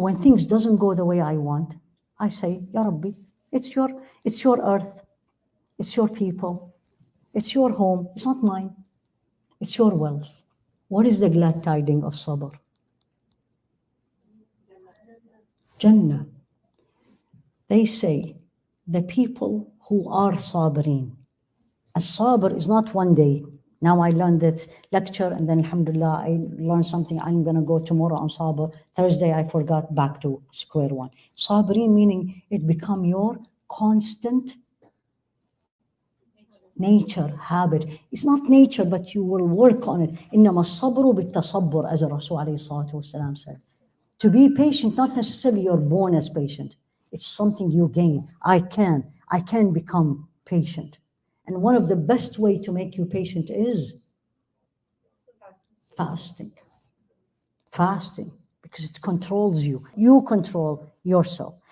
When things doesn't go the way I want, I say, Ya Rabbi, it's your earth, it's your people, it's your home, it's not mine, it's your wealth. What is the glad tiding of sabr? Jannah. They say the people who are sabirin. As-sabr is not one day. Now I learned that lecture and then alhamdulillah I learned something. I'm going to go tomorrow on sabr. Thursday I forgot, back to square one. Sabirin meaning it become your constant nature, habit. It's not nature, but you will work on it. إنما الصبر بالتصبر, as Rasul alayhi salatu wasalam said. To be patient, not necessarily you're born as patient. It's something you gain. I can become patient. And one of the best way to make you patient is fasting. Fasting, because it controls you. You control yourself.